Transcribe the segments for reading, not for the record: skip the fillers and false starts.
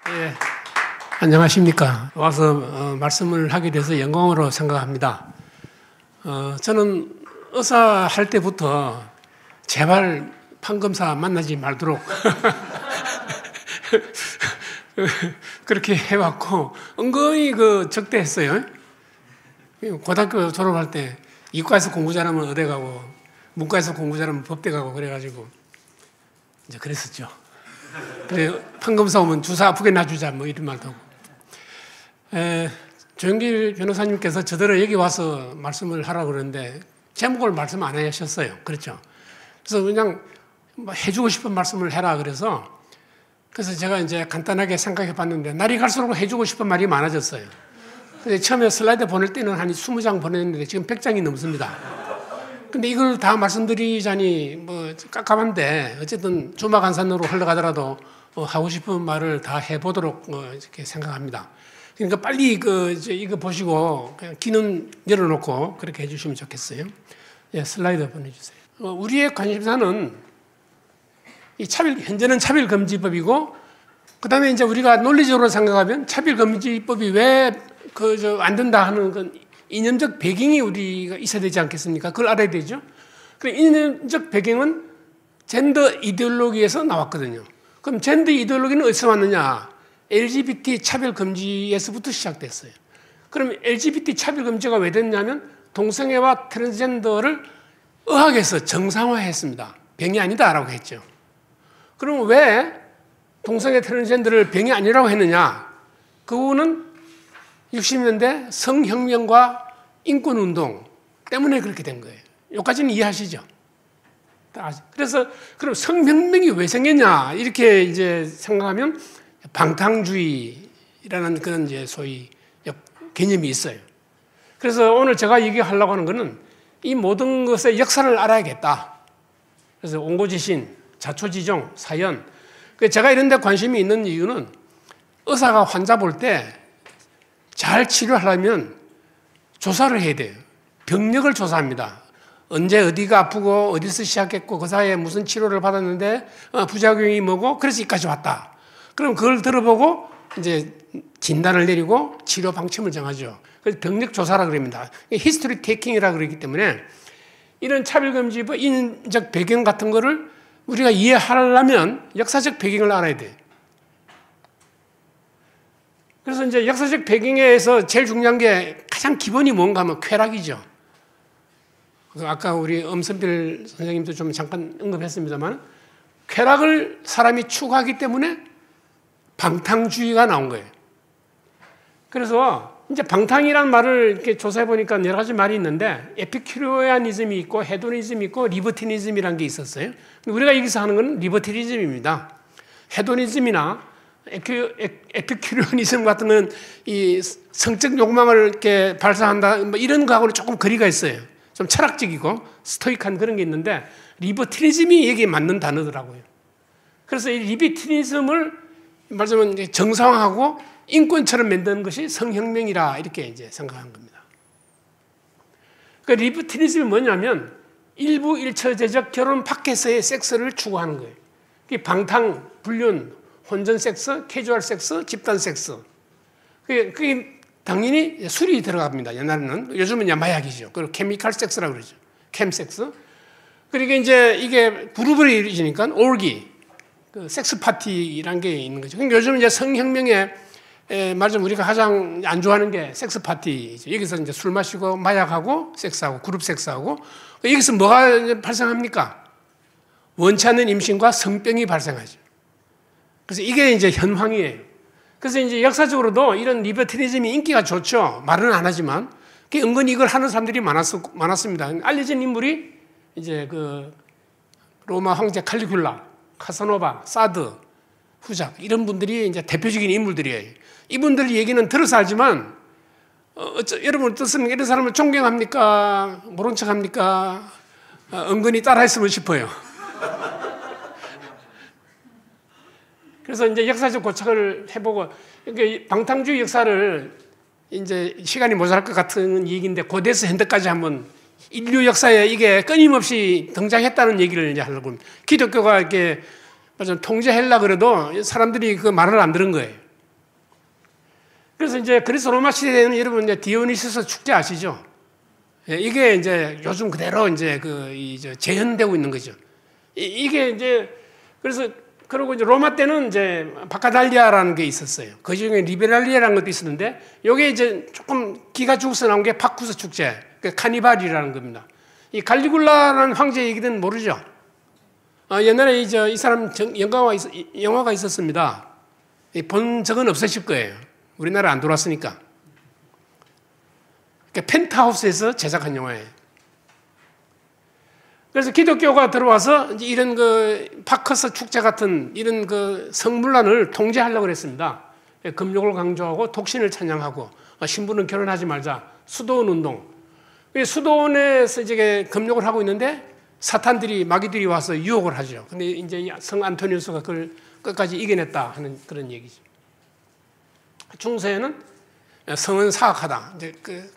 예, 안녕하십니까. 와서 말씀을 하게 돼서 영광으로 생각합니다. 저는 의사 할 때부터 제발 판검사 만나지 말도록 그렇게 해왔고 은근히 적대했어요. 고등학교 졸업할 때 이과에서 공부 잘하면 의대 가고 문과에서 공부 잘하면 법대 가고 그래가지고 이제 그랬었죠. 그래, 판검사 오면 주사 아프게 놔주자 뭐 이런 말도 하고. 조영길 변호사님께서 저더러 여기 와서 말씀을 하라고 그러는데 제목을 말씀 안 하셨어요. 그렇죠? 그래서 그냥 뭐 해주고 싶은 말씀을 해라 그래서 제가 이제 간단하게 생각해 봤는데 날이 갈수록 해주고 싶은 말이 많아졌어요. 근데 처음에 슬라이드 보낼 때는 한 20장 보냈는데 지금 100장이 넘습니다. 근데 이걸 다 말씀드리자니 뭐 깝깝한데 어쨌든 주마간산으로 흘러가더라도 하고 싶은 말을 다 해보도록 이렇게 생각합니다. 그러니까 빨리 이거 보시고 그냥 귀는 열어놓고 그렇게 해주시면 좋겠어요. 예, 슬라이드 보내주세요. 우리의 관심사는 현재는 차별금지법이고 그 다음에 이제 우리가 논리적으로 생각하면 차별금지법이 왜 안 된다 하는 건 이념적 배경이 우리가 있어야 되지 않겠습니까? 그걸 알아야 되죠. 그 이념적 배경은 젠더 이데올로기에서 나왔거든요. 그럼 젠더 이데올로기는 어디서 왔느냐? LGBT 차별금지에서부터 시작됐어요. 그럼 LGBT 차별금지가 왜 됐냐면 동성애와 트랜스젠더를 의학에서 정상화했습니다. 병이 아니다라고 했죠. 그럼 왜 동성애 트랜스젠더를 병이 아니라고 했느냐? 그거는 60년대 성혁명과 인권운동 때문에 그렇게 된 거예요. 여기까지는 이해하시죠? 그래서 그럼 성혁명이 왜 생겼냐? 이렇게 이제 생각하면 방탕주의라는 그런 이제 소위 개념이 있어요. 그래서 오늘 제가 얘기하려고 하는 거는 이 모든 것의 역사를 알아야겠다. 그래서 온고지신, 자초지종, 사연. 제가 이런 데 관심이 있는 이유는 의사가 환자 볼 때 잘 치료하려면 조사를 해야 돼요. 병력을 조사합니다. 언제 어디가 아프고 어디서 시작했고 그 사이에 무슨 치료를 받았는데 부작용이 뭐고 그래서 여기까지 왔다. 그럼 그걸 들어보고 이제 진단을 내리고 치료 방침을 정하죠. 그래서 병력 조사라고 그럽니다. 히스토리 테이킹이라고 그러기 때문에 이런 차별금지법 인적 배경 같은 거를 우리가 이해하려면 역사적 배경을 알아야 돼요. 그래서 이제 역사적 배경에서 제일 중요한 게 가장 기본이 뭔가 하면 쾌락이죠. 아까 우리 엄선필 선생님도 좀 잠깐 언급했습니다만 쾌락을 사람이 추구하기 때문에 방탕주의가 나온 거예요. 그래서 이제 방탕이라는 말을 이렇게 조사해 보니까 여러 가지 말이 있는데 에피큐리아니즘이 있고 헤도니즘이 있고 리버티니즘이라는 게 있었어요. 우리가 여기서 하는 건 리버티니즘입니다. 헤도니즘이나 에피큐리아니즘 같은 건 이 성적 욕망을 이렇게 발산한다 뭐 이런 거하고는 조금 거리가 있어요. 좀 철학적이고 스토이크한 그런 게 있는데 리버티니즘이 여기에 맞는 단어더라고요. 그래서 이 리버티니즘을 말하자면 정상화하고 인권처럼 만드는 것이 성혁명이라 이렇게 이제 생각한 겁니다. 그 리버티니즘이 뭐냐면 일부 일처제적 결혼 밖에서의 섹스를 추구하는 거예요. 그게 방탕, 불륜, 혼전 섹스, 캐주얼 섹스, 집단 섹스. 그게 당연히 술이 들어갑니다. 옛날에는. 요즘은 이제 마약이죠. 그리고 케미컬 섹스라고 그러죠. 캠섹스. 그러니까 이제 이게 그룹을 이루어지니까 올기, 섹스 파티라는 게 있는 거죠. 그러니까 요즘 이제 성혁명에 말하자면 우리가 가장 안 좋아하는 게 섹스 파티죠. 여기서 이제 술 마시고 마약하고 섹스하고 그룹 섹스하고 여기서 뭐가 발생합니까? 원치 않는 임신과 성병이 발생하죠. 그래서 이게 이제 현황이에요. 그래서 이제 역사적으로도 이런 리버티니즘이 인기가 좋죠. 말은 안 하지만. 은근히 이걸 하는 사람들이 많았습니다. 알려진 인물이 이제 로마 황제 칼리굴라, 카사노바, 사드, 후작 이런 분들이 이제 대표적인 인물들이에요. 이분들 얘기는 들어서 알지만 여러분 어떻습니까? 이런 사람을 존경합니까? 모른 척합니까? 은근히 따라했으면 싶어요. 그래서 이제 역사적 고착을 해보고, 그러니까 방탕주의 역사를 이제 시간이 모자랄 것 같은 얘기인데, 고대에서 현대까지 한번 인류 역사에 이게 끊임없이 등장했다는 얘기를 이제 하려고 합니다. 기독교가 이렇게 통제하려고 그래도 사람들이 그 말을 안 들은 거예요. 그래서 이제 그리스 로마 시대에는 여러분 이제 디오니시스 축제 아시죠? 예, 이게 이제 요즘 그대로 이제 재현되고 있는 거죠. 이게 이제 그래서 그리고 이제 로마 때는 이제 바카달리아라는 게 있었어요. 그 중에 리베랄리아라는 것도 있었는데 요게 이제 조금 기가 죽어서 나온 게 바쿠스 축제, 그 카니발이라는 겁니다. 이 갈리굴라라는 황제 얘기는 모르죠? 옛날에 이 사람 영화가 있었습니다. 본 적은 없으실 거예요. 우리나라 안 돌았으니까. 펜트하우스에서 제작한 영화예요. 그래서 기독교가 들어와서 이제 이런 바커스 축제 같은 이런 성문란을 통제하려고 그랬습니다. 금욕을 강조하고 독신을 찬양하고 신부는 결혼하지 말자. 수도원 운동. 수도원에서 이제 금욕을 하고 있는데 사탄들이 마귀들이 와서 유혹을 하죠. 근데 이제 성 안토니우스가 그걸 끝까지 이겨냈다 하는 그런 얘기죠. 중세에는 성은 사악하다. 이제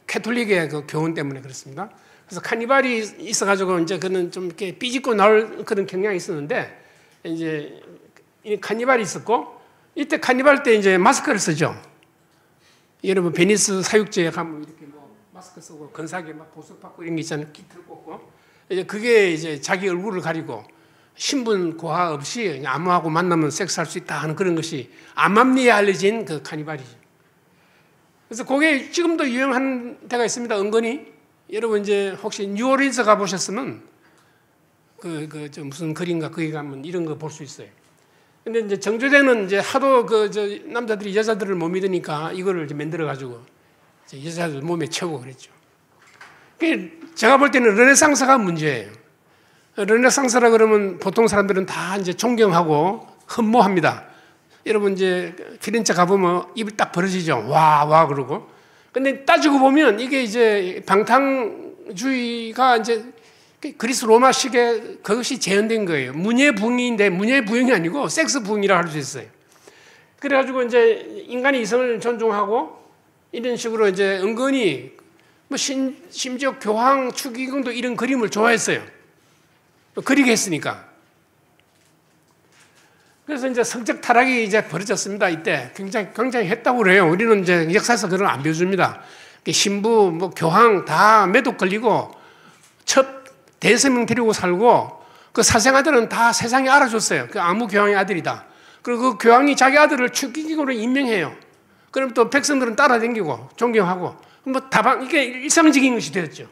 캐톨릭의 교훈 때문에 그렇습니다. 그래서 카니발이 있어가지고 이제 그는 좀 이렇게 삐집고 나올 그런 경향이 있었는데 이제 이 카니발이 있었고 이때 카니발 때 이제 마스크를 쓰죠. 여러분 베니스 사육지에 가면 이렇게 마스크 쓰고 건사하게 막 보석받고 이런 게 있잖아요. 깃을 꽂고 이제 그게 이제 자기 얼굴을 가리고 신분 고하 없이 아무하고 만나면 섹스할 수 있다 하는 그런 것이 암암리에 알려진 그 카니발이죠. 그래서 그게 지금도 유행하는 데가 있습니다. 은근히 여러분 이제 혹시 뉴올리언스 가보셨으면 무슨 거리인가 거기 가면 이런 거 볼 수 있어요. 근데 이제 정조대는 이제 하도 남자들이 여자들을 못 믿으니까 이거를 이제 만들어 가지고 여자들 몸에 채우고 그랬죠. 제가 볼 때는 르네상스가 문제예요. 르네상스라 그러면 보통 사람들은 다 이제 존경하고 흠모합니다. 여러분 이제 피렌체 가보면 입이 딱 벌어지죠. 와 그러고. 근데 따지고 보면 이게 이제 방탕주의가 이제 그리스 로마식의 그것이 재현된 거예요. 문예부흥인데 문예부흥이 아니고 섹스부흥이라 할 수 있어요. 그래가지고 이제 인간의 이성을 존중하고 이런 식으로 이제 은근히 심지어 교황 추기경도 이런 그림을 좋아했어요. 그리게 했으니까. 그래서 이제 성적 타락이 이제 벌어졌습니다. 이때 굉장히 했다고 그래요. 우리는 이제 역사에서 그런 거 안 배워줍니다. 신부, 교황 다 매독 걸리고 첫 대서명 데리고 살고 그 사생아들은 다 세상에 알아줬어요. 그 아무 교황의 아들이다. 그리고 그 교황이 자기 아들을 추기경으로 임명해요. 그럼 또 백성들은 따라다니고 존경하고 이게 일상적인 것이 되었죠.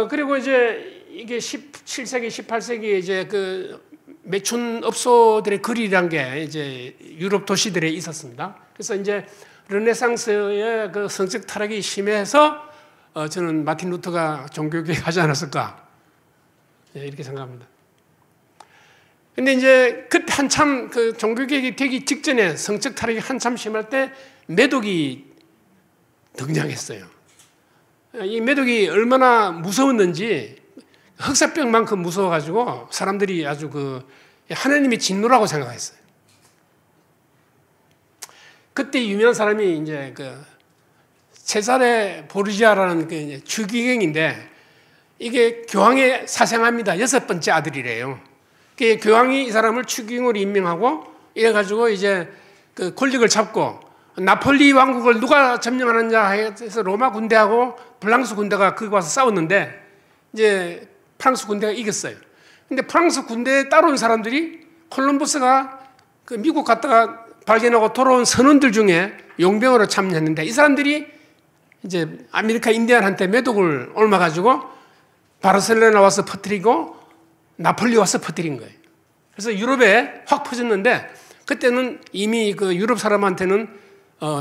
그리고 이제 이게 17세기, 18세기에 이제 매춘업소들의 거리라는 게 이제 유럽 도시들에 있었습니다. 그래서 이제 르네상스의 성적 타락이 심해서 저는 마틴 루터가 종교개혁하지 않았을까 이렇게 생각합니다. 근데 이제 그때 한참 종교개혁이 되기 직전에 성적 타락이 한참 심할 때 매독이 등장했어요. 이 매독이 얼마나 무서웠는지 흑사병만큼 무서워가지고 사람들이 아주 하나님의 진노라고 생각했어요. 그때 유명한 사람이 이제 세사레 보르지아라는 추기경인데 이게 교황의 사생아입니다. 6번째 아들이래요. 교황이 이 사람을 추기경으로 임명하고 이래가지고 이제 권력을 잡고 나폴리 왕국을 누가 점령하느냐 해서 로마 군대하고 프랑스 군대가 거기 와서 싸웠는데 이제 프랑스 군대가 이겼어요. 근데 프랑스 군대에 따라온 사람들이 콜럼버스가 미국 갔다가 발견하고 돌아온 선원들 중에 용병으로 참여했는데 이 사람들이 이제 아메리카 인디안한테 매독을 옮아가지고 바르셀로나 와서 퍼뜨리고 나폴리 와서 퍼뜨린 거예요. 그래서 유럽에 확 퍼졌는데 그때는 이미 유럽 사람한테는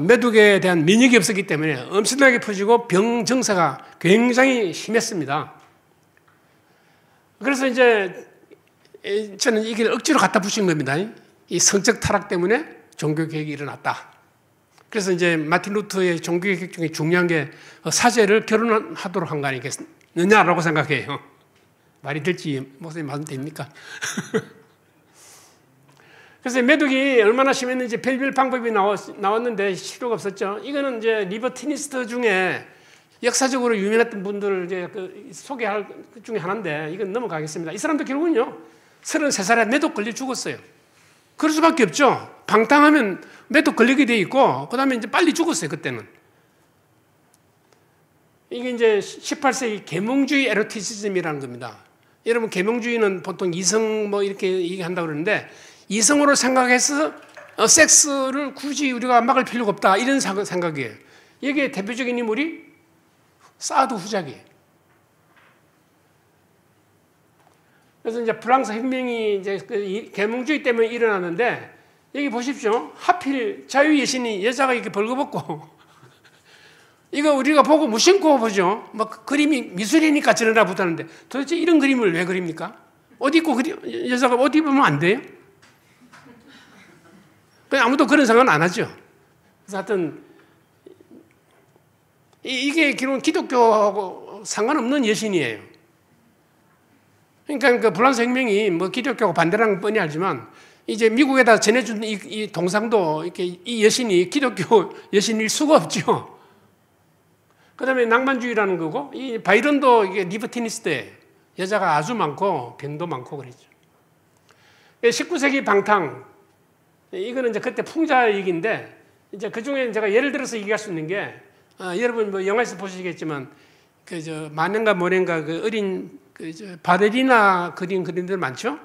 매독에 대한 면역이 없었기 때문에 엄청나게 퍼지고 병 증세가 굉장히 심했습니다. 그래서 이제 저는 이게 억지로 갖다 붙인 겁니다. 이 성적 타락 때문에 종교개혁이 일어났다. 그래서 이제 마틴 루터의 종교개혁 중에 중요한 게 사제를 결혼하도록 한 거 아니겠느냐라고 생각해요. 말이 될지 목사님 말씀 됩니까? 그래서 매독이 얼마나 심했는지 별별 방법이 나왔는데 실효가 없었죠. 이거는 이제 리버티니스트 중에 역사적으로 유명했던 분들을 이제 소개할 것 중에 하나인데 이건 넘어가겠습니다. 이 사람도 결국은요 33살에 매독 걸려 죽었어요. 그럴 수밖에 없죠. 방탕하면 매도 걸리게 돼 있고, 그 다음에 이제 빨리 죽었어요, 그때는. 이게 이제 18세기 계몽주의 에로티시즘이라는 겁니다. 여러분, 계몽주의는 보통 이성 뭐 이렇게 얘기한다고 그러는데, 이성으로 생각해서 섹스를 굳이 우리가 막을 필요가 없다, 이런 생각이에요. 여기에 대표적인 인물이 사드 후작이에요. 그래서 이제 프랑스 혁명이 이제 계몽주의 때문에 일어났는데, 여기 보십시오. 하필 자유 여신이 여자가 이렇게 벌거벗고 이거 우리가 보고 무심코 보죠. 막 그림이 미술이니까 저러나 보다는데 도대체 이런 그림을 왜 그립니까? 옷 입고 여자가 옷 입으면 안 돼요? 그냥 아무도 그런 생각은 안 하죠. 그래서 하여튼 이게 결국은 기독교하고 상관없는 여신이에요. 그러니까 그 프랑스 혁명이 뭐 기독교하고 반대라는 건 뻔히 알지만 이제 미국에다 전해준 이 동상도 이렇게 이 여신이 기독교 여신일 수가 없죠. 그 다음에 낭만주의라는 거고, 이 바이런도 이게 리버티니스트예요. 여자가 아주 많고 병도 많고 그랬죠. 19세기 방탕, 이거는 이제 그때 풍자 얘기인데, 이제 그 중에 제가 예를 들어서 얘기할 수 있는 게, 여러분 뭐 영화에서 보시겠지만, 만년가 모년가 그 어린 바레리나 그림들 많죠?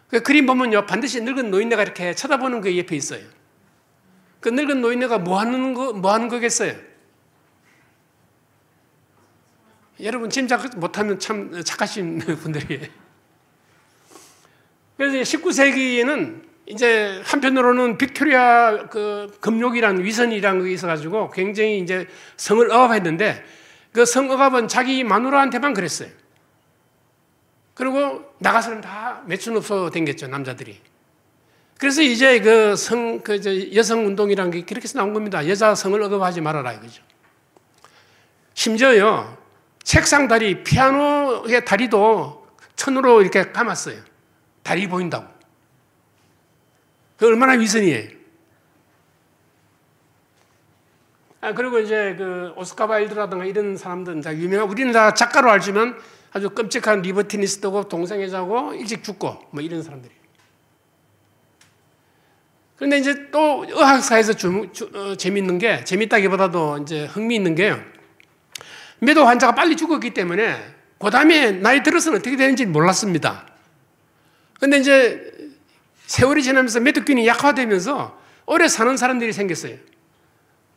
그 그림 보면요, 반드시 늙은 노인네가 이렇게 쳐다보는 그 옆에 있어요. 그 늙은 노인네가 뭐 하는 거겠어요? 여러분 짐작 못하면 참 착하신 분들이에요. 그래서 19세기에는 이제 한편으로는 빅토리아 그 금욕이란 위선이라는 게 있어가지고 굉장히 이제 성을 억압했는데, 그 성 억압은 자기 마누라한테만 그랬어요. 그리고 나가서는 다 매춘업소 댕겼죠, 남자들이. 그래서 이제 여성 운동이라는 게 그렇게 해서 나온 겁니다. 여자 성을 억압하지 말아라 이거죠. 심지어요, 책상 다리, 피아노의 다리도 천으로 이렇게 감았어요. 다리 보인다고. 그 얼마나 위선이에요. 그리고 이제 그 오스카 바일드라든가 이런 사람들은 다 유명한, 우리는 다 작가로 알지만 아주 끔찍한 리버티니스트고 동성애자고 일찍 죽고 뭐 이런 사람들이에요. 그런데 이제 또 의학사에서 재밌는 게, 재밌다기보다도 이제 흥미있는 게요, 매도 환자가 빨리 죽었기 때문에 그 다음에 나이 들어서는 어떻게 되는지 몰랐습니다. 그런데 이제 세월이 지나면서 매독균이 약화되면서 오래 사는 사람들이 생겼어요.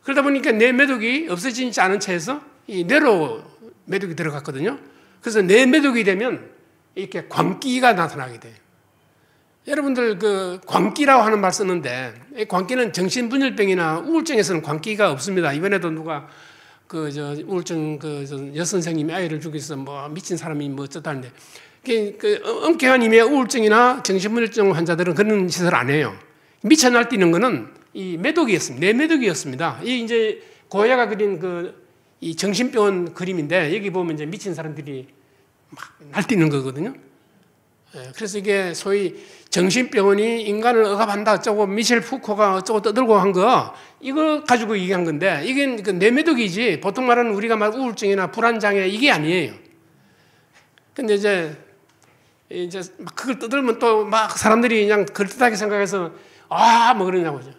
그러다 보니까 뇌 매독이 없어지지 않은 채에서 이 뇌로 매독이 들어갔거든요. 그래서 뇌 매독이 되면 이렇게 광기가 나타나게 돼요. 여러분들 그 광기라고 하는 말 쓰는데, 이 광기는 정신분열병이나 우울증에서는 광기가 없습니다. 이번에도 누가 우울증 여선생님이 아이를 죽여서 뭐 미친 사람이 뭐 어쩌다는데, 엄격한 의미의 우울증이나 정신분열증 환자들은 그런 짓을 안 해요. 미쳐 날뛰는 거는 이 매독이었습니다. 뇌 매독이었습니다. 이 이제 고야가 그린 이 정신병원 그림인데, 여기 보면 이제 미친 사람들이 막 날뛰는 거거든요. 그래서 이게 소위 정신병원이 인간을 억압한다 어쩌고, 미셸 푸코가 어쩌고 떠들고 한 거, 이거 가지고 얘기한 건데, 이게 뇌매독이지 보통 말하는 우리가 말 우울증이나 불안장애 이게 아니에요. 근데 이제 막 그걸 떠들면 또 막 사람들이 그냥 그럴듯하게 생각해서 뭐 그러냐고죠.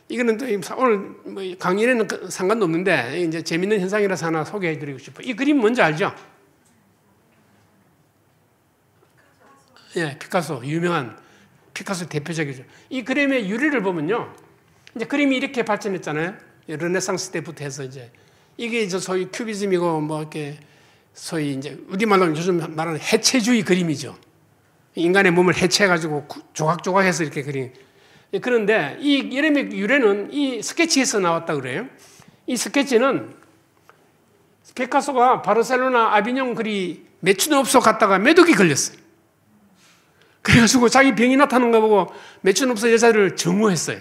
이거는 또 오늘 뭐 강의에는 상관도 없는데 이제 재밌는 현상이라서 하나 소개해드리고 싶어요. 이 그림 뭔지 알죠? 예, 피카소, 유명한 피카소 대표적이죠. 이 그림의 유래를 보면요, 이제 그림이 이렇게 발전했잖아요. 르네상스 때부터 해서 이게 이제 소위 큐비즘이고 뭐 이렇게 소위 이제 우리말로 요즘 말하는 해체주의 그림이죠. 인간의 몸을 해체해가지고 조각조각해서 이렇게 그림. 그런데 이 이름의 유래는 이 스케치에서 나왔다 그래요. 이 스케치는 피카소가 바르셀로나 아비뇽 거리 매춘업소 갔다가 매독이 걸렸어요. 그래가지고 자기 병이 나타나는 거 보고 매춘업소 여자를 정오했어요.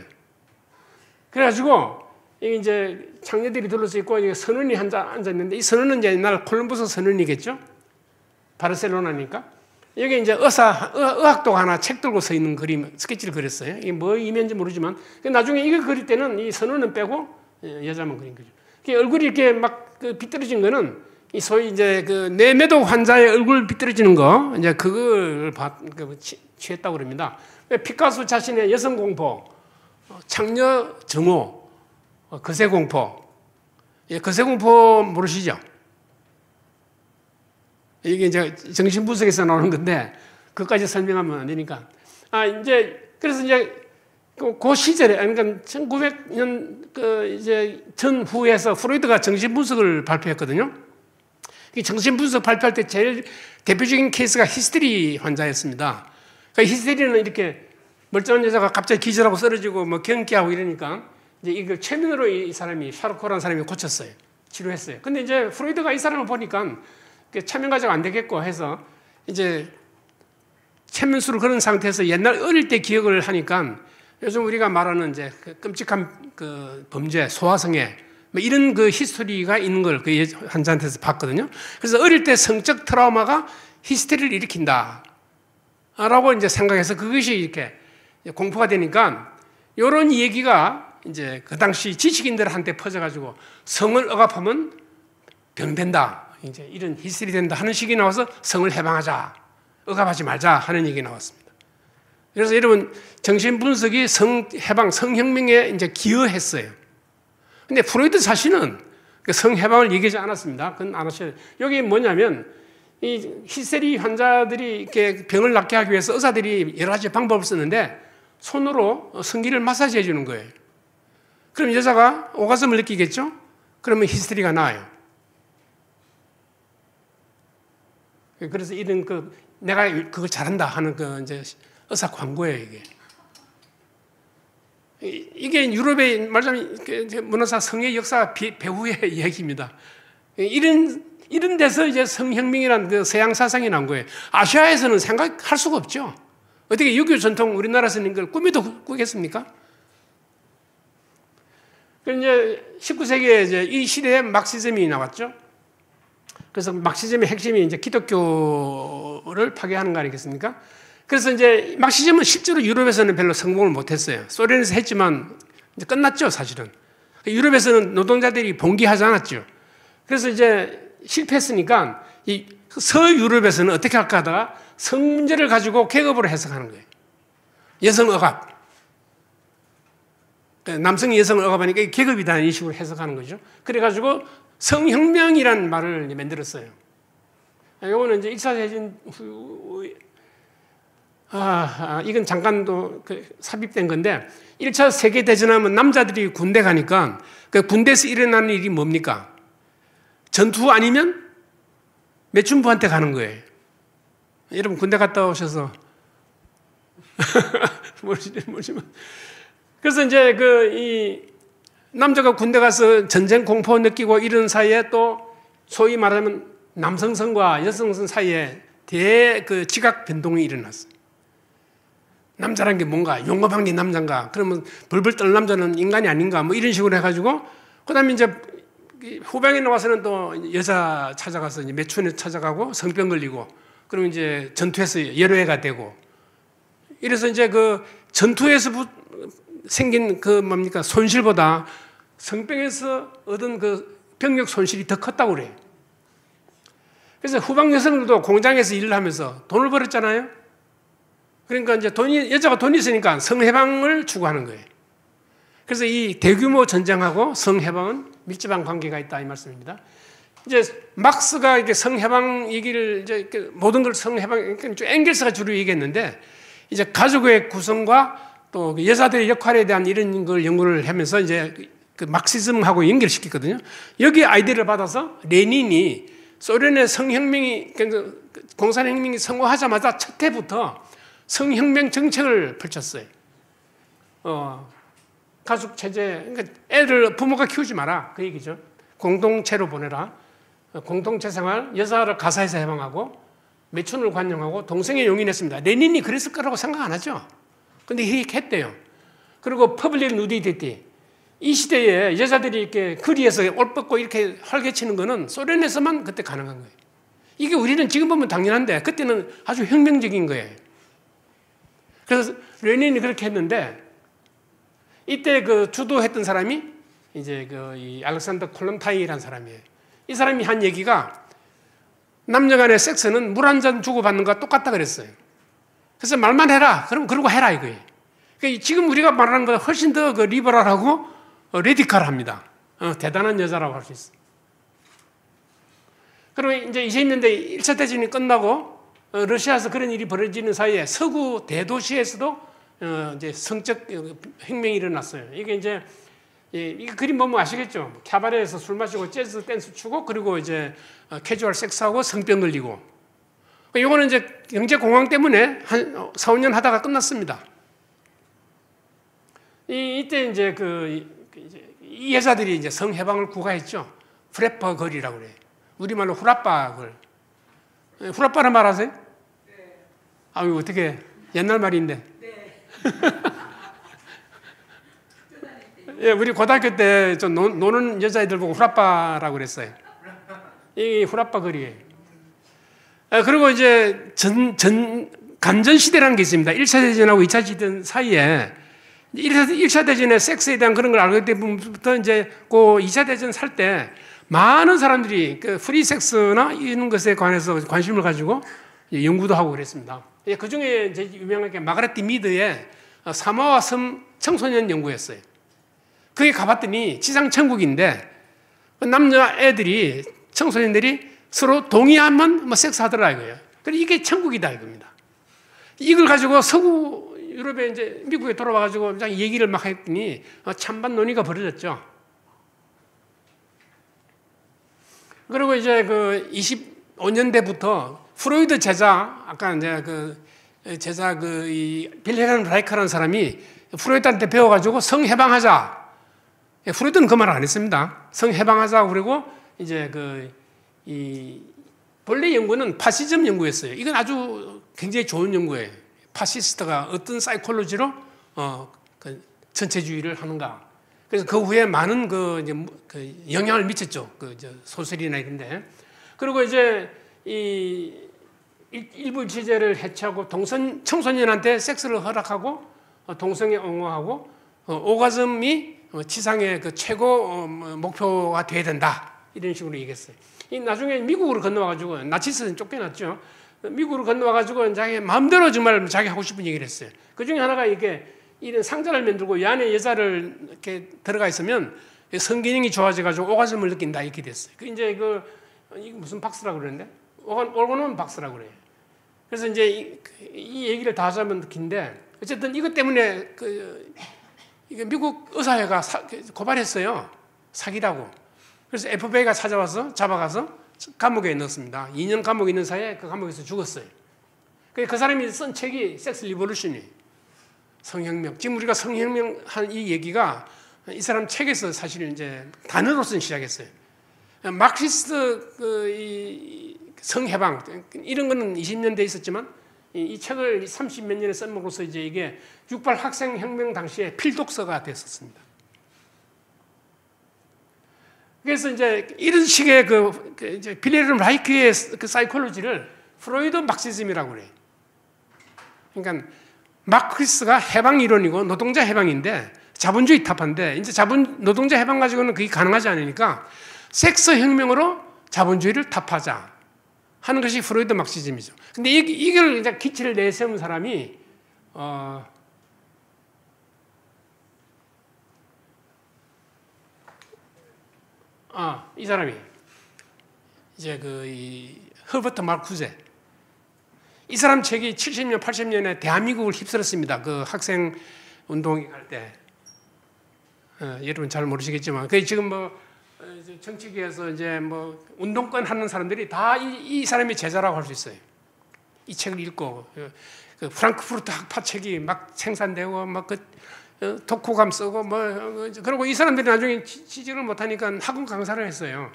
그래가지고 이제 창녀들이 둘러서 있고 선원이 앉아 있는데, 이 선원은 이제 옛날 콜럼버스 선원이겠죠. 바르셀로나니까. 여기 이제 의학도가 하나 책 들고 서 있는 그림, 스케치를 그렸어요. 이게 뭐 의미인지 모르지만, 나중에 이거 그릴 때는 이 선원은 빼고 여자만 그린 거죠. 얼굴이 이렇게 막 비뚤어진 거는 이 소위 이제 뇌매독 환자의 얼굴 비뚤어지는 거, 이제 그걸 취했다고 그럽니다. 피카소 자신의 여성 공포, 창녀 정오, 거세 공포. 거세 공포 모르시죠? 이게 이제 정신분석에서 나오는 건데, 그것까지 설명하면 안 되니까. 그래서 이제, 그 시절에, 그러니까 1900년 이제 전후에서 프로이드가 정신분석을 발표했거든요. 이 정신분석 발표할 때 제일 대표적인 케이스가 히스테리 환자였습니다. 그러니까 히스테리는 이렇게 멀쩡한 여자가 갑자기 기절하고 쓰러지고 뭐 경기하고 이러니까 이제 이걸 최면으로 이 사람이 샤르코라는 사람이 고쳤어요. 치료했어요. 근데 이제 프로이드가 이 사람을 보니까 최면 과정 안 되겠고 해서 이제 최면술을 그런 상태에서 옛날 어릴 때 기억을 하니까 요즘 우리가 말하는 이제 그 끔찍한 그 범죄, 소아성애 뭐 이런 그 히스토리가 있는 걸 그 환자한테서 봤거든요. 그래서 어릴 때 성적 트라우마가 히스테리를 일으킨다. 라고 이제 생각해서 그것이 이렇게 공포가 되니까 이런 얘기가 이제 그 당시 지식인들한테 퍼져가지고 성을 억압하면 병된다. 이제 이런 히스테리 된다 하는 식이 나와서 성을 해방하자. 억압하지 말자 하는 얘기 나왔습니다. 그래서 여러분 정신분석이 성해방, 성혁명에 이제 기여했어요. 근데 프로이드 자신은 성해방을 얘기하지 않았습니다. 그건 안 하셔야 돼요. 여기 뭐냐면 이 히스테리 환자들이 이렇게 병을 낫게 하기 위해서 의사들이 여러 가지 방법을 쓰는데 손으로 성기를 마사지 해주는 거예요. 그럼 여자가 오가즘을 느끼겠죠? 그러면 히스테리가 나아요. 그래서 이런 내가 그걸 잘한다 하는 이제 의사 광고예요, 이게. 이게 유럽의 말하자면 문화사 성의 역사 배후의 이야기입니다. 이런 데서 이제 성혁명이라는 그 서양 사상이 난 거예요. 아시아에서는 생각할 수가 없죠. 어떻게 유교 전통 우리나라에서는 이걸 꿈에도 꾸겠습니까? 이제 19세기에 이제 이 시대에 막시즘이 나왔죠. 그래서 막시즘의 핵심이 이제 기독교를 파괴하는 거 아니겠습니까? 그래서 이제 막시즘은 실제로 유럽에서는 별로 성공을 못했어요. 소련에서 했지만 이제 끝났죠, 사실은. 유럽에서는 노동자들이 봉기하지 않았죠. 그래서 이제 실패했으니까 이 서유럽에서는 어떻게 할까 하다가 성 문제를 가지고 계급으로 해석하는 거예요. 여성 억압. 남성이 여성을 억압하니까 계급이다 이 식으로 해석하는 거죠. 그래가지고 성혁명이라는 말을 만들었어요. 이거는 이제 1차 대전 후 이건 잠깐 삽입된 건데 1차 세계대전하면 남자들이 군대 가니까 그 군대에서 일어나는 일이 뭡니까? 전투 아니면 매춘부한테 가는 거예요. 여러분 군대 갔다 오셔서 모르지만 그래서 이제 이 남자가 군대 가서 전쟁 공포 느끼고 이런 사이에 또 소위 말하면 남성성과 여성성 사이에 그 지각 변동이 일어났어요. 남자란 게 뭔가 용어방리 남자인가? 그러면 벌벌 떨 남자는 인간이 아닌가? 뭐 이런 식으로 해가지고 그다음에 이제 후방에 나와서는 또 여자 찾아가서 이제 매춘에 찾아가고 성병 걸리고 그러면 이제 전투에서 열애가 되고 이래서 이제 그 전투에서 생긴 뭡니까 손실보다 성병에서 얻은 그 병력 손실이 더 컸다고 그래요. 그래서 후방 여성들도 공장에서 일을 하면서 돈을 벌었잖아요. 그러니까 이제 여자가 돈이 있으니까 성해방을 추구하는 거예요. 그래서 이 대규모 전쟁하고 성해방은 밀접한 관계가 있다 이 말씀입니다. 이제 막스가 이렇게 성해방 얘기를 이제 모든 걸 성해방, 그러니까 엥겔스가 주로 얘기했는데 이제 가족의 구성과 또 여자들의 역할에 대한 이런 걸 연구를 하면서 이제 그 막시즘하고 연결시켰거든요. 여기 아이디어를 받아서 레닌이 소련의 성혁명이, 공산혁명이 성공하자마자 첫 해부터 성혁명 정책을 펼쳤어요. 가족 체제, 그러니까 애를 부모가 키우지 마라 그 얘기죠. 공동체로 보내라. 공동체 생활, 여자를 가사에서 해방하고 매춘을 관용하고 동성애 용인했습니다. 레닌이 그랬을 거라고 생각 안 하죠. 근데 했대요. 그리고 퍼블릭 누디디티. 이 시대에 여자들이 이렇게 거리에서 옷 벗고 이렇게 활개치는 거는 소련에서만 그때 가능한 거예요. 이게 우리는 지금 보면 당연한데 그때는 아주 혁명적인 거예요. 그래서 레닌이 그렇게 했는데 이때 그 주도했던 사람이 이제 이 알렉산더 콜론타이라는 사람이에요. 이 사람이 한 얘기가 남녀 간의 섹스는 물 한 잔 주고받는 것과 똑같다 그랬어요. 그래서 말만 해라. 그럼 그러고 해라 이거예요. 그러니까 지금 우리가 말하는 것보다 훨씬 더 그 리버럴하고 레디컬합니다. 대단한 여자라고 할 수 있어요. 그리고 이제 20년대 1차 대전이 끝나고 러시아에서 그런 일이 벌어지는 사이에 서구 대도시에서도 이제 성적 혁명이 일어났어요. 이게 이제 이 그림 보면 아시겠죠? 캐바레에서 술 마시고 재즈 댄스 추고 그리고 이제 캐주얼 섹스하고 성병 걸리고. 이거는 이제 경제 공황 때문에 한 4, 5년 하다가 끝났습니다. 이때 이제 이 여자들이 이제 성해방을 구가했죠. 프레퍼 걸이라고 그래요. 우리말로 후라빠 걸. 후라빠는 말 아세요? 네. 아유, 어떻게, 옛날 말인데. 네. 예, 우리 고등학교 때 좀 노는 여자애들 보고 후라빠라고 그랬어요. 이 후라빠 거리예요. 그리고 이제 간전시대라는 게 있습니다. 1차 대전하고 2차 대전 사이에 1차 대전의 섹스에 대한 그런 걸 알게 되면부터 이제 그 2차 대전 살 때 많은 사람들이 그 프리 섹스나 이런 것에 관해서 관심을 가지고 연구도 하고 그랬습니다. 그 중에 이제 유명한 게 마가렛 미드의 사마와 섬 청소년 연구였어요. 거기 가봤더니 지상천국인데 남자애들이 청소년들이 서로 동의하면 뭐 섹스하더라 이거예요. 그래서 이게 천국이다 이겁니다. 이걸 가지고 서구 유럽에 이제 미국에 돌아와가지고 얘기를 막 했더니 찬반 논의가 벌어졌죠. 그리고 이제 그 25년대부터 프로이드 제자, 아까 이제 제자 이 빌헬m 라이커라는 사람이 프로이드한테 배워가지고 성해방하자. 프로이드는 그 말을 안 했습니다. 성해방하자. 그리고 이제 이 본래 연구는 파시즘 연구였어요. 이건 아주 굉장히 좋은 연구예요. 파시스트가 어떤 사이콜로지로 전체주의를 하는가. 그래서 그 후에 많은 영향을 미쳤죠. 소설이나 이런데. 그리고 이제 이 일부 일체제를 해체하고 청소년한테 섹스를 허락하고 동성애 옹호하고 오가즘이 지상의 최고 목표가 돼야 된다. 이런 식으로 얘기했어요. 나중에 미국으로 건너와가지고 나치스는 쫓겨났죠. 미국으로 건너와가지고 자기 마음대로 정말 자기 하고 싶은 얘기를 했어요. 그 중에 하나가 이게 이런 상자를 만들고 이 안에 여자를 이렇게 들어가 있으면 성기능이 좋아져가지고 오가즘을 느낀다 이렇게 됐어요. 이제 이게 무슨 박스라고 그러는데 오르곤 박스라고 그래요. 그래서 이제 이 얘기를 다 하자면 긴데 어쨌든 이것 때문에 이게 미국 의사회가 고발했어요. 사기라고. 그래서 FBI가 찾아와서 잡아가서 감옥에 넣었습니다. 2년 감옥에 있는 사이에 그 감옥에서 죽었어요. 그 사람이 쓴 책이 섹스 리볼루션이에요. 성혁명. 지금 우리가 성혁명 한 이 얘기가 이 사람 책에서 사실 이제 단어로서는 시작했어요. 마크시스트 이 성해방 이런 거는 20년대에 있었지만 이 책을 30몇 년에 쓴으로써 이제 이게 6.8 학생혁명 당시에 필독서가 됐었습니다. 그래서 이제 이런 식의 이제 빌헬m 라이크의 사이콜로지를 프로이드 막시즘이라고 그래요. 그러니까 마크스가 해방 이론이고 노동자 해방인데 자본주의 타파인데 이제 노동자 해방 가지고는 그게 가능하지 않으니까 섹스 혁명으로 자본주의를 타파하자 하는 것이 프로이드 막시즘이죠. 근데 이걸 이제 기치를 내세운 사람이 이 사람이 이제 이 허버트 마르쿠제 이 사람 책이 70년, 80년에 대한민국을 휩쓸었습니다. 그 학생 운동회 갈 때. 여러분 잘 모르시겠지만, 지금 정치계에서 이제 운동권 하는 사람들이 다 이 사람의 제자라고 할 수 있어요. 이 책을 읽고, 프랑크푸르트 학파 책이 막 생산되고, 독후감 쓰고, 그리고 이 사람들이 나중에 취직을 못하니까 학원 강사를 했어요.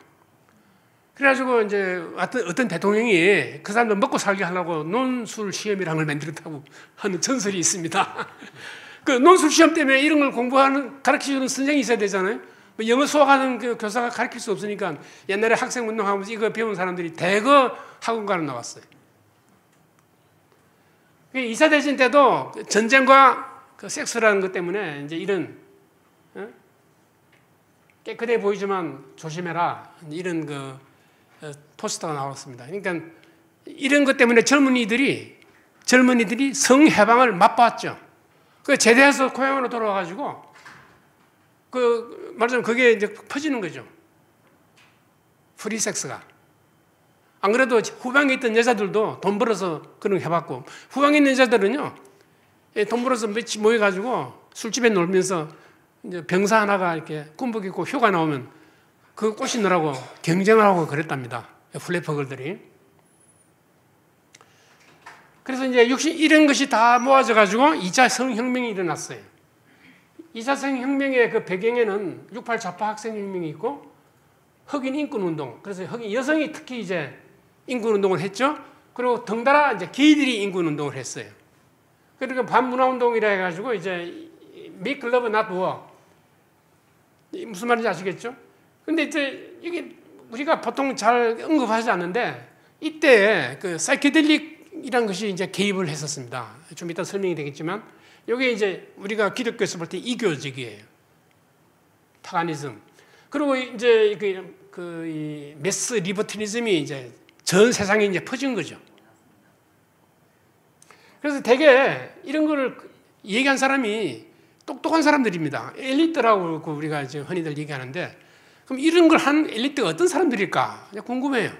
그래가지고 이제 어떤 대통령이 그 사람들 먹고 살게 하려고 논술 시험이라는 걸 만들었다고 하는 전설이 있습니다. 그 논술 시험 때문에 이런 걸 가르쳐주는 선생이 있어야 되잖아요. 영어 수학하는 그 교사가 가르칠 수 없으니까 옛날에 학생 운동하면서 이거 배운 사람들이 대거 학원가로 나왔어요. 2차 대전 때도 전쟁과 섹스라는 것 때문에 이제 이런 깨끗해 보이지만 조심해라 이런 포스터가 나왔습니다. 그러니까 이런 것 때문에 젊은이들이 젊은이들이 성해방을 맛봤죠. 그 제대해서 고향으로 돌아와가지고 말하자면 그게 이제 퍼지는 거죠. 프리섹스가. 안 그래도 후방에 있던 여자들도 돈 벌어서 그런 거 해봤고, 후방에 있는 여자들은요, 돈 벌어서 며칠 모여가지고 술집에 놀면서 이제 병사 하나가 이렇게 군복 입고 휴가 나오면 그 꼬시느라고 경쟁을 하고 그랬답니다. 플래퍼걸들이. 그래서 이제 이런 것이 다 모아져가지고 2차 성혁명이 일어났어요. 2차 성혁명의 그 배경에는 6.8 좌파 학생혁명이 있고 흑인 인권운동. 그래서 흑인 여성이 특히 이제 인권운동을 했죠. 그리고 덩달아 이제 게이들이 인권운동을 했어요. 그러니까 반문화운동이라 해가지고 이제 make love not war. 무슨 말인지 아시겠죠? 근데 이제 이게 우리가 보통 잘 언급하지 않는데 이때 그 사이케델릭이라는 것이 이제 개입을 했었습니다. 좀 이따 설명이 되겠지만 이게 이제 우리가 기독교에서 볼 때 이교적이에요. 파가니즘. 그리고 이제 이 메스 리버티니즘이 이제 전 세상에 이제 퍼진 거죠. 그래서 되게 이런 거를 얘기한 사람이 똑똑한 사람들입니다. 엘리트라고 우리가 이제 흔히들 얘기하는데, 그럼 이런 걸 한 엘리트가 어떤 사람들일까? 궁금해요.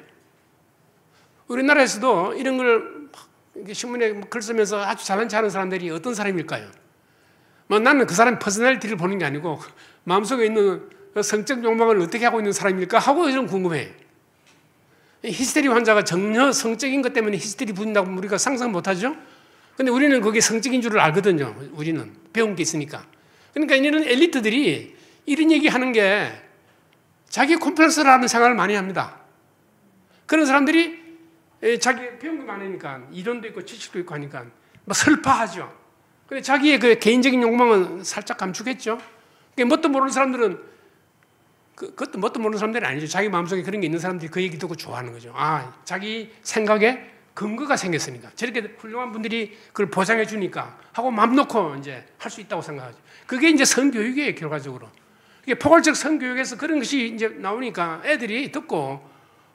우리나라에서도 이런 걸 신문에 글 쓰면서 아주 잘난 체 하는 사람들이 어떤 사람일까요? 나는 그 사람 퍼스널리티를 보는 게 아니고 마음속에 있는 성적 욕망을 어떻게 하고 있는 사람일까 하고 좀 궁금해요. 히스테리 환자가 전혀 성적인 것 때문에 히스테리 부린다고 우리가 상상 못하죠? 근데 우리는 그게 성적인 줄을 알거든요. 우리는 배운 게 있으니까. 그러니까 이런 엘리트들이 이런 얘기하는 게 자기 콤플렉스라는 생각을 많이 합니다. 그런 사람들이 자기 배운 게 많으니까 이론도 있고 지식도 있고 하니까 막 슬퍼하죠. 근데 자기의 그 개인적인 욕망은 살짝 감추겠죠. 그러니까 뭣도 모르는 사람들은 그것도 뭣도 모르는 사람들이 아니죠. 자기 마음속에 그런 게 있는 사람들이 그 얘기 듣고 좋아하는 거죠. 자기 생각에 근거가 생겼으니까. 저렇게 훌륭한 분들이 그걸 보장해 주니까 하고 마음 놓고 이제 할 수 있다고 생각하죠. 그게 이제 성교육이에요, 결과적으로. 이게 포괄적 성교육에서 그런 것이 이제 나오니까 애들이 듣고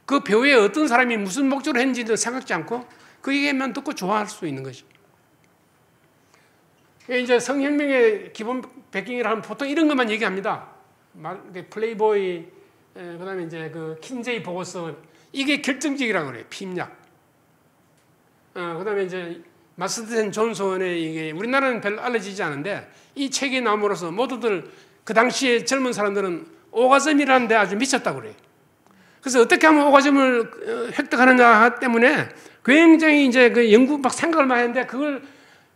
그 배우에 어떤 사람이 무슨 목적으로 했는지도 생각지 않고 그 얘기만 듣고 좋아할 수 있는 거죠. 이제 성혁명의 기본 배경이라 하면 보통 이런 것만 얘기합니다. 플레이보이, 그 다음에 이제 그 킨제이 보고서, 이게 결정적이라고 그래요. 피임약. 그 다음에 이제 마스터센 존슨의 이게 우리나라는 별로 알려지지 않은데 이 책이 나옴으로써 모두들 그 당시에 젊은 사람들은 오가즘이라는 데 아주 미쳤다고 그래요. 그래서 어떻게 하면 오가즘을 획득하느냐 때문에 굉장히 이제 그 연구 막 생각을 많이 했는데 그걸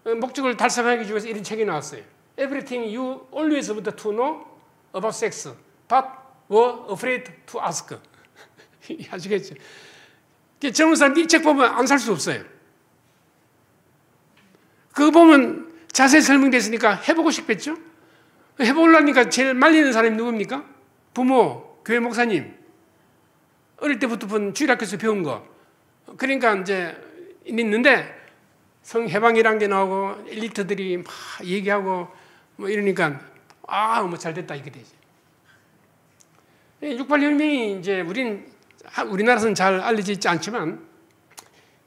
목적을 달성하기 위해서 이런 책이 나왔어요. Everything you always wanted to know about sex, but were afraid to ask. 아시겠죠? 젊은 사람들이 이 책 보면 안 살 수 없어요. 그거 보면 자세히 설명됐으니까 해보고 싶겠죠? 해보려니까 제일 말리는 사람이 누굽니까? 부모, 교회 목사님. 어릴 때부터 본 주일학교에서 배운 거. 그러니까 이제 있는데 성해방이란 게 나오고 엘리트들이 막 얘기하고 뭐 이러니까 뭐 잘됐다 이렇게 되죠. 6.8혁명이 이제 우리나라에서는 잘 알려져 있지 않지만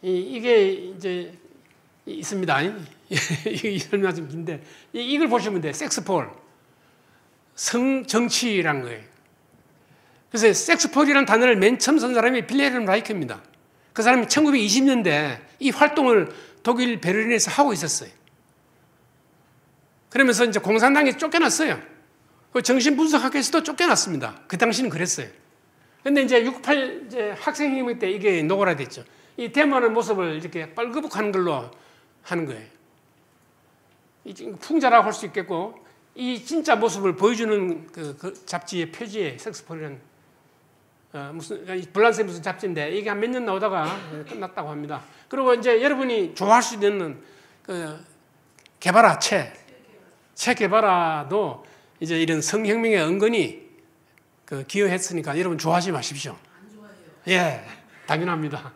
이게 이제 있습니다. 이 설명 좀 긴데 이걸 보시면 돼. 섹스폴, 성정치란 거예요. 그래서 섹스폴이라는 단어를 맨 처음 쓴 사람이 빌헬름 라이크입니다. 그 사람이 1920년대 이 활동을 독일 베를린에서 하고 있었어요. 그러면서 이제 공산당에 쫓겨났어요. 정신분석학에서도 쫓겨났습니다. 그 당시는 그랬어요. 근데 이제 6.8 이제 학생혁명 때 이게 노골화됐죠. 이 데모하는 모습을 이렇게 빨그북하는 걸로 하는 거예요. 풍자라고 할 수 있겠고, 이 진짜 모습을 보여주는 그 잡지의 표지에 섹스폴이라는 무슨 블란스의 무슨 잡지인데 이게 한 몇 년 나오다가 끝났다고 합니다. 그리고 이제 여러분이 좋아할 수 있는 그 게바라 체 게바라도 이제 이런 성혁명에 은근히 그 기여했으니까 여러분 좋아하지 마십시오. 안 좋아해요. 예, 당연합니다.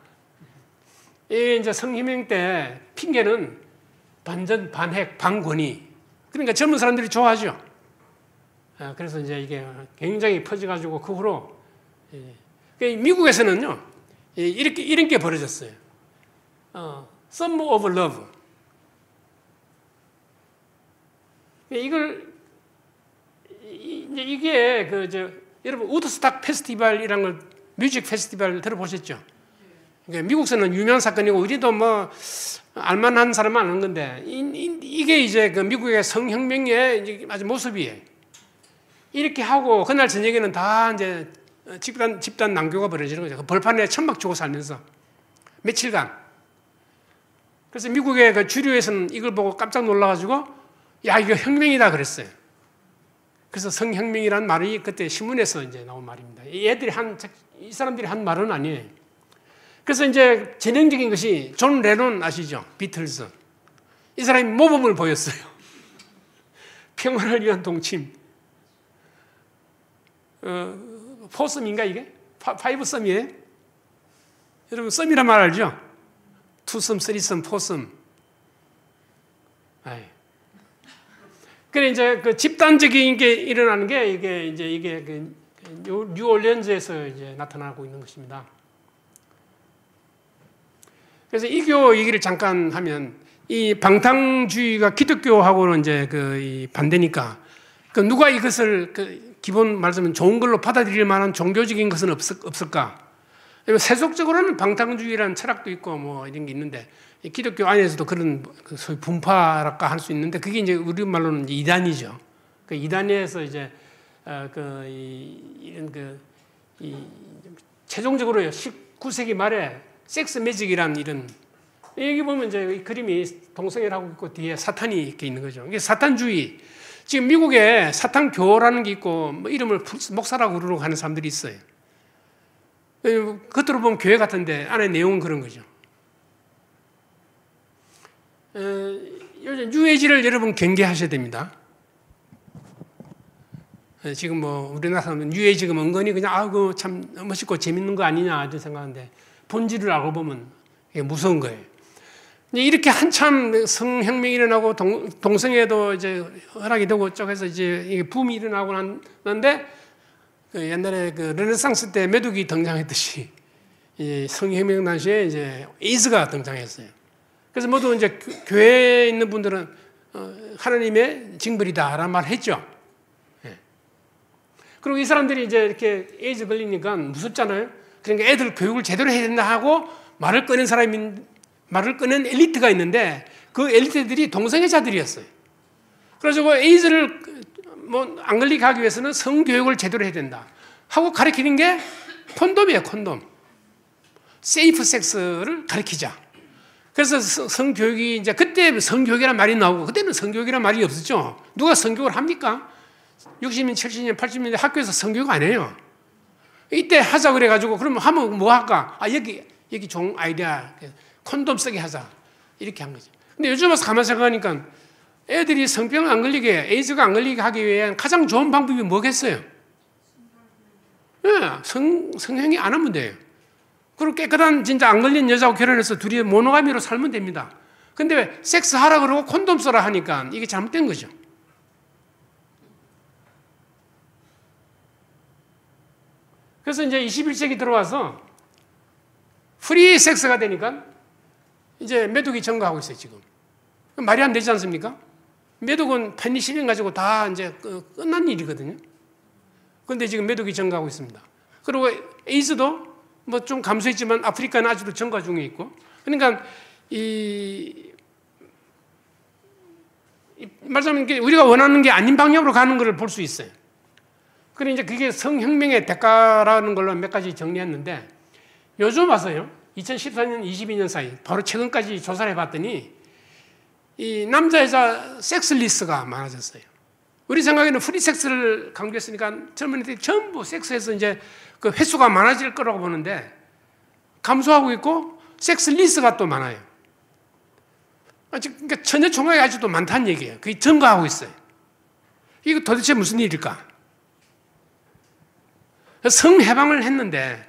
이게 이제 성혁명 때 핑계는 반전, 반핵, 반권위. 그러니까 젊은 사람들이 좋아하죠. 그래서 이제 이게 굉장히 퍼져가지고 그 후로 미국에서는요 이런 게 벌어졌어요. Sum of Love. 이게 여러분 우드스탁 페스티벌이라는 걸 뮤직 페스티벌 들어보셨죠? 미국에서는 유명한 사건이고 우리도 뭐 알만한 사람은 아는 건데 이게 이제 그 미국의 성혁명의 아주 모습이에요. 이렇게 하고 그날 저녁에는 다 이제 집단 난교가 벌어지는 거죠. 그 벌판에 천막 주고 살면서 며칠간. 그래서 미국의 그 주류에서는 이걸 보고 깜짝 놀라가지고 야 이거 혁명이다 그랬어요. 그래서 성혁명이라는 말이 그때 신문에서 이제 나온 말입니다. 이 사람들이 한 말은 아니에요. 그래서 이제 전형적인 것이 존 레논 아시죠? 비틀즈. 이 사람이 모범을 보였어요. 평화를 위한 동침. 포섬인가 이게? 파이브 썸이에요? 여러분 썸이란 말 알죠? 투썸, 쓰리썸, 포섬. 그래 이제 그 집단적인 게 일어나는 게 이게 그 뉴올리언즈에서 이제 나타나고 있는 것입니다. 그래서 이교 얘기를 잠깐 하면 이 방탕주의가 기독교하고는 이제 이 반대니까 그 누가 이것을 기본 말하자면 좋은 걸로 받아들일 만한 종교적인 것은 없을까? 세속적으로는 방탕주의라는 철학도 있고 뭐 이런 게 있는데 기독교 안에서도 그런 소위 분파랄까 할 수 있는데 그게 이제 우리 말로는 이제 이단이죠. 그 이단에서 이제 최종적으로 19세기 말에 섹스 매직이라는 이런 여기 보면 이제 이 그림이 동성애를 하고 있고 뒤에 사탄이 이렇게 있는 거죠. 이게 사탄주의. 지금 미국에 사탄교라는 게 있고 뭐 이름을 목사라고 부르고 하는 사람들이 있어요. 겉으로 보면 교회 같은데 안에 내용은 그런 거죠. 요즘 뉴에이지를 여러분 경계하셔야 됩니다. 지금 뭐 우리나라 사람은 뉴에이지가 은근히 그냥 참 멋있고 재밌는 거 아니냐 이런 생각하는데 본질을 알고 보면 이게 무서운 거예요. 이렇게 한참 성혁명이 일어나고 동성애도 이제 허락이 되고 쪽에서 이제 이게 붐이 일어나고 났는데 옛날에 그 르네상스 때 메뚜기 등장했듯이 성혁명 당시에 이제 에이즈가 등장했어요. 그래서 모두 이제 교회에 있는 분들은 하나님의 징벌이다라는 말을 했죠. 그리고 이 사람들이 이제 이렇게 에이즈 걸리니까 무섭잖아요. 그러니까 애들 교육을 제대로 해야 된다 하고 말을 꺼낸 엘리트가 있는데 그 엘리트들이 동성애자들이었어요. 그래서 에이즈를 뭐 안 걸리게 하기 위해서는 성교육을 제대로 해야 된다 하고 가르치는 게 콘돔이에요. 콘돔. 세이프 섹스를 가르치자. 그래서 성교육이 이제 그때 성교육이라는 말이 나오고 그때는 성교육이라는 말이 없었죠. 누가 성교육을 합니까? 60년, 70년, 80년대 학교에서 성교육 안 해요. 이때 하자 그래가지고 그러면 하면 뭐 할까? 여기 좋은 아이디어. 콘돔 쓰게 하자. 이렇게 한 거죠. 근데 요즘 와서 가만 생각하니까 애들이 성병 안 걸리게, 에이즈가 안 걸리게 하기 위한 가장 좋은 방법이 뭐겠어요? 성행위 안 하면 돼요. 그리고 깨끗한 진짜 안 걸린 여자하고 결혼해서 둘이 모노가미로 살면 됩니다. 근데 왜 섹스 하라 그러고 콘돔 써라 하니까 이게 잘못된 거죠. 그래서 이제 21세기 들어와서 프리 섹스가 되니까 이제 매독이 증가하고 있어요, 지금. 말이 안 되지 않습니까? 매독은 페니실린 가지고 다 이제 끝난 일이거든요. 그런데 지금 매독이 증가하고 있습니다. 그리고 에이즈도 뭐 좀 감소했지만 아프리카는 아직도 증가 중에 있고. 그러니까 말하자면 우리가 원하는 게 아닌 방향으로 가는 것을 볼 수 있어요. 그래 이제 그게 성혁명의 대가라는 걸로 몇 가지 정리했는데 요즘 와서요. 2014년, 22년 사이 바로 최근까지 조사를 해봤더니 이 남자 여자 섹스리스가 많아졌어요. 우리 생각에는 프리섹스를 강조했으니까 젊은이들이 전부 섹스에서 이제 그 횟수가 많아질 거라고 보는데 감소하고 있고 섹스리스가 또 많아요. 그러니까 처녀 총각이 아직도 많다는 얘기예요. 그게 증가하고 있어요. 이거 도대체 무슨 일일까? 성해방을 했는데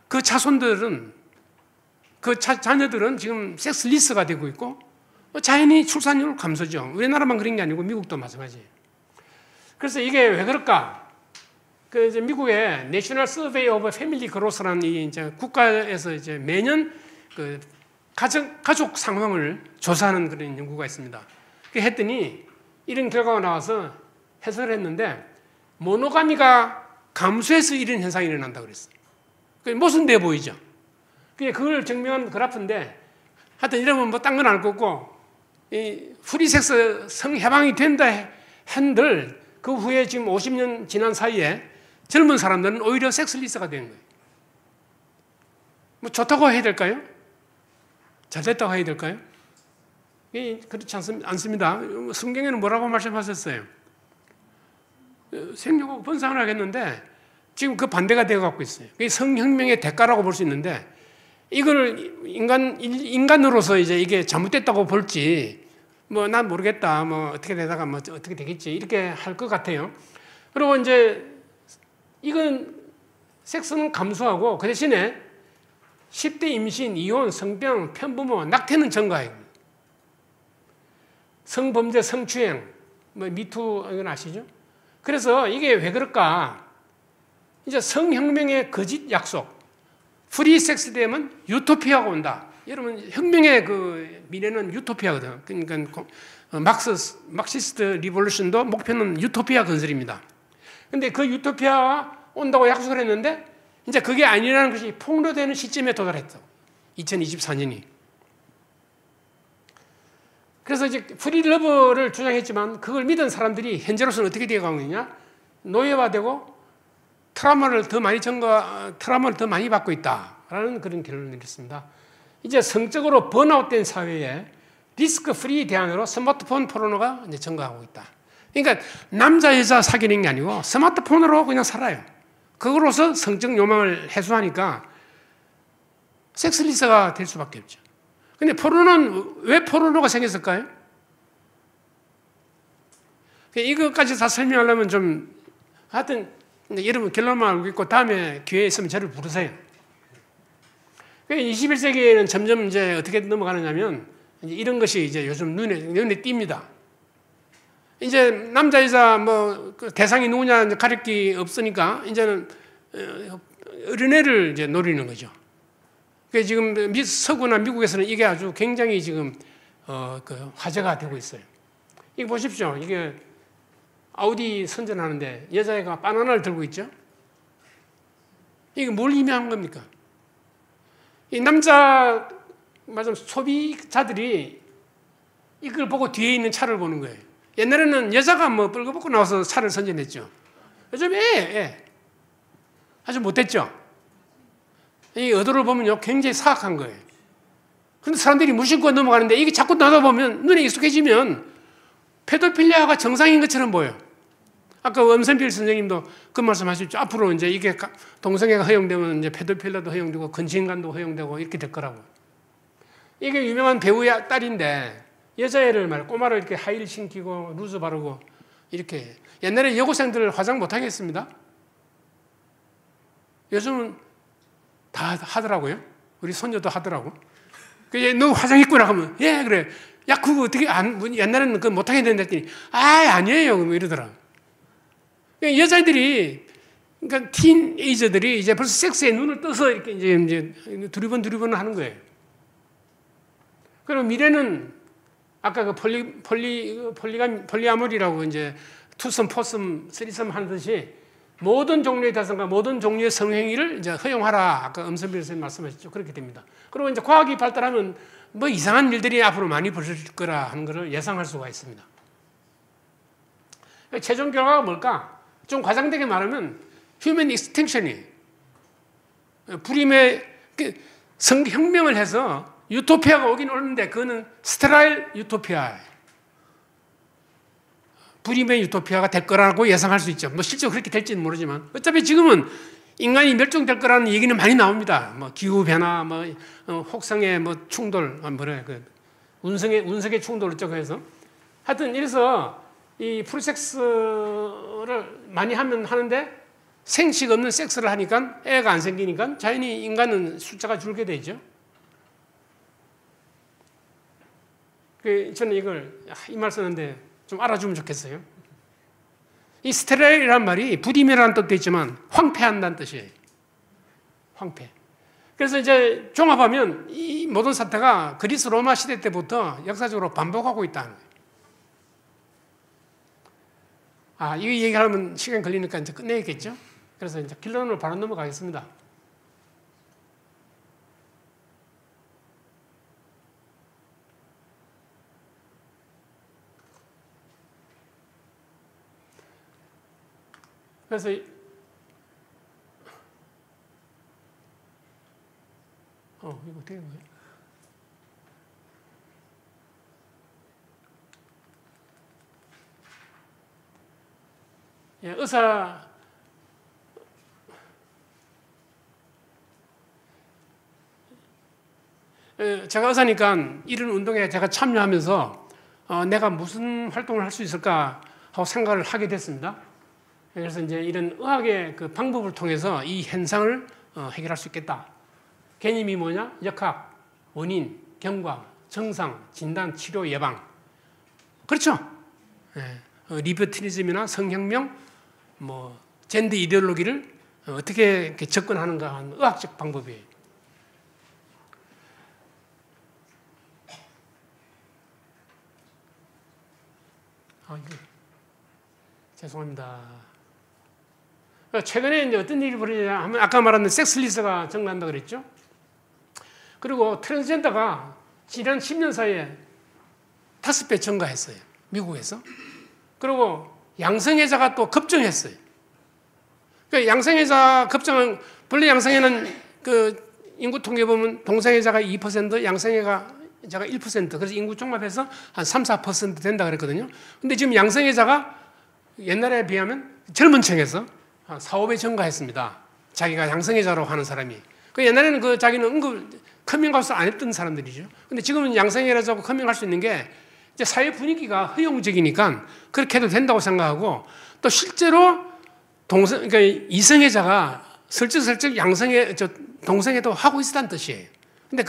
그 자손들은 그 자녀들은 지금 섹스리스가 되고 있고 자연히 출산율 감소죠. 우리나라만 그런 게 아니고 미국도 마찬가지예요. 그래서 이게 왜 그럴까? 그 이제 미국의 내셔널 서베이 오브 패밀리 그로스라는 이 이제 국가에서 이제 매년 그 가족 상황을 조사하는 그런 연구가 있습니다. 했더니 이런 결과가 나와서 해설을 했는데 모노가미가 감소해서 이런 현상이 일어난다고 그랬어요. 모순돼 보이죠. 그걸 증명한 그래프인데 하여튼 이러면 뭐 딴 건 알 거 없고 이 프리섹스 성해방이 된다 한들 그 후에 지금 50년 지난 사이에 젊은 사람들은 오히려 섹스리스가 된 거예요. 뭐 좋다고 해야 될까요? 잘 됐다고 해야 될까요? 그렇지 않습니다. 성경에는 뭐라고 말씀하셨어요? 생육하고 번성을 하겠는데 지금 그 반대가 되어 갖고 있어요. 그게 성혁명의 대가라고 볼 수 있는데 이걸 인간으로서 이제 이게 잘못됐다고 볼지 뭐 난 모르겠다. 뭐 어떻게 되다가 뭐 어떻게 되겠지. 이렇게 할 것 같아요. 그리고 이제 이건 섹스는 감소하고 그 대신에 10대 임신, 이혼, 성병, 편부모, 낙태는 증가해요. 성범죄, 성추행, 뭐 미투 이건 아시죠? 그래서 이게 왜 그럴까? 이제 성혁명의 거짓 약속, 프리 섹스 되면 유토피아가 온다. 여러분 혁명의 그 미래는 유토피아거든. 그러니까 막시스트 리볼루션도 목표는 유토피아 건설입니다. 근데 그 유토피아가 온다고 약속을 했는데 이제 그게 아니라는 것이 폭로되는 시점에 도달했어. 2024년이. 그래서 이제 프리러브를 주장했지만 그걸 믿은 사람들이 현재로서는 어떻게 되어가고 있냐? 노예화되고 트라우마를 더 많이 받고 있다라는 그런 결론을 내렸습니다. 이제 성적으로 번아웃된 사회에 리스크 프리 대안으로 스마트폰 포르노가 이제 증가하고 있다. 그러니까 남자 여자 사귀는 게 아니고 스마트폰으로 그냥 살아요. 그거로서 성적 욕망을 해소하니까 섹스리스가 될 수밖에 없죠. 근데 포르노는 왜 포르노가 생겼을까요? 이것까지 다 설명하려면 좀 하여튼 여러분 결론만 알고 있고 다음에 기회 있으면 저를 부르세요. 21세기에는 점점 이제 어떻게 넘어가느냐면 이런 것이 이제 요즘 눈에 띕니다. 이제 남자 여자 뭐 대상이 누구냐 가릴 게 없으니까 이제는 어린애를 이제 노리는 거죠. 그 지금 서구나 미국에서는 이게 아주 굉장히 지금 그 화제가 되고 있어요. 이거 보십시오. 이게 아우디 선전하는데 여자애가 바나나를 들고 있죠. 이게 뭘 의미하는 겁니까? 이 남자 소비자들이 이걸 보고 뒤에 있는 차를 보는 거예요. 옛날에는 여자가 뭐 뻘거벗고 나와서 차를 선전했죠. 요즘 아주 못됐죠. 이 의도를 보면요 굉장히 사악한 거예요. 그런데 사람들이 무심코 넘어가는데 이게 자꾸 나다 보면 눈에 익숙해지면 페도필리아가 정상인 것처럼 보여요. 아까 엄선필 선생님도 그 말씀하셨죠. 앞으로 이제 이게 동성애가 허용되면 이제 페도필리아도 허용되고 근친간도 허용되고 이렇게 될 거라고. 이게 유명한 배우의 딸인데 여자애를 꼬마를 이렇게 하이힐 신기고 루즈 바르고 이렇게 옛날에 여고생들 화장 못 하겠습니다. 요즘은 다 하더라고요. 우리 손녀도 하더라고. 너 화장했구나 하면 예 그래. 야 그거 어떻게 옛날에는 그거 못 하게 된다 했더니 아니에요. 뭐 이러더라. 여자애들이 그러니까 티네이저들이 이제 벌써 섹스에 눈을 떠서 이렇게 이제 두리번 하는 거예요. 그리고 미래는 아까 그 폴리아모리라고 이제 투섬, 포섬, 쓰리섬 하듯이 모든 종류의 다성과 모든 종류의 성행위를 이제 허용하라. 아까 엄선필 선생님 말씀하셨죠. 그렇게 됩니다. 그리고 이제 과학이 발달하면 뭐 이상한 일들이 앞으로 많이 벌어질 거라 하는 것을 예상할 수가 있습니다. 최종 결과가 뭘까? 좀 과장되게 말하면 휴먼 익스팅션이 불임의 성혁명을 해서 유토피아가 오긴 오는데 그거는 스테라일 유토피아예요. 불임의 유토피아가 될 거라고 예상할 수 있죠. 뭐 실제로 그렇게 될지는 모르지만 어차피 지금은 인간이 멸종될 거라는 얘기는 많이 나옵니다. 뭐 기후 변화, 뭐 혹성의 뭐 충돌, 운석의 충돌 어쩌고 해서 하여튼 이래서 이 프리섹스를 많이 하는데 생식 없는 섹스를 하니까 애가 안 생기니까 자연히 인간은 숫자가 줄게 되죠. 저는 이 말 쓰는데 좀 알아주면 좋겠어요. 이 스테라일이란 말이 불임이라는 뜻도 있지만 황폐한다는 뜻이에요. 황폐. 그래서 이제 종합하면 이 모든 사태가 그리스 로마 시대 때부터 역사적으로 반복하고 있다는 거예요. 이 얘기하면 시간 걸리니까 이제 끝내야겠죠? 그래서 이제 결론으로 바로 넘어가겠습니다. 그래서 이거 어떻게 된 거예요? 예, 제가 의사니까 이런 운동에 제가 참여하면서 내가 무슨 활동을 할 수 있을까 하고 생각을 하게 됐습니다. 그래서 이제 이런 의학의 그 방법을 통해서 이 현상을 해결할 수 있겠다. 개념이 뭐냐? 역학, 원인, 경과, 증상, 진단, 치료, 예방. 그렇죠? 리버티니즘이나 성혁명, 젠더 이데올로기를 어떻게 이렇게 접근하는가 하는 의학적 방법이에요. 죄송합니다. 최근에 이제 어떤 일이 벌어지냐 하면 아까 말한 섹스리스가 증가한다 그랬죠. 그리고 트랜스젠더가 지난 10년 사이에 5배 증가했어요. 미국에서. 그리고 양성애자가 또 급증했어요. 그러니까 양성애자 급증은 본래 양성애는 그 인구 통계 보면 동성애자가 2%, 양성애자가 1%, 그래서 인구 종합해서 한 3, 4% 된다 그랬거든요. 근데 지금 양성애자가 옛날에 비하면 젊은 층에서 한 4, 5배 증가했습니다. 자기가 양성애자로 하는 사람이. 그 옛날에는 그 자기는 응급 커밍아웃을 안 했던 사람들이죠. 근데 지금은 양성애자고 커밍할 수 있는 게 이제 사회 분위기가 허용적이니까 그렇게 해도 된다고 생각하고, 또 실제로 그러니까 이성애자가 슬쩍슬쩍 동성애도 하고 있었다는 뜻이에요. 근데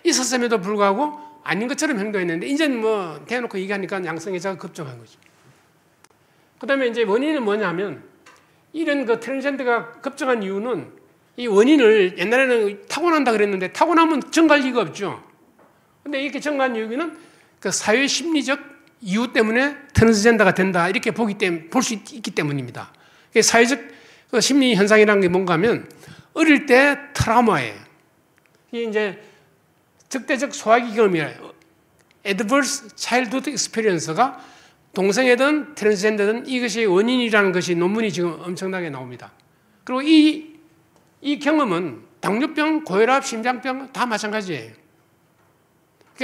있었음에도 불구하고 아닌 것처럼 행동했는데, 이제는 대놓고 얘기하니까 양성애자가 급증한 거죠. 그 다음에 이제 원인은 뭐냐면, 이런 그 트랜스젠더가 급증한 이유는, 이 원인을 옛날에는 타고난다 그랬는데 타고나면 증가할 리가 없죠. 근데 이렇게 증가한 이유는 그 사회 심리적 이유 때문에 트랜스젠더가 된다, 이렇게 볼 수 있기 때문입니다. 사회적 심리 현상이라는 게 뭔가 하면 어릴 때 트라우마예요. 이게 이제 적대적 소화기 경험이에요. Adverse Childhood Experience가 동성애든 트랜스젠더든 이것이 원인이라는 것이 논문이 지금 엄청나게 나옵니다. 그리고 이 경험은 당뇨병, 고혈압, 심장병 다 마찬가지예요.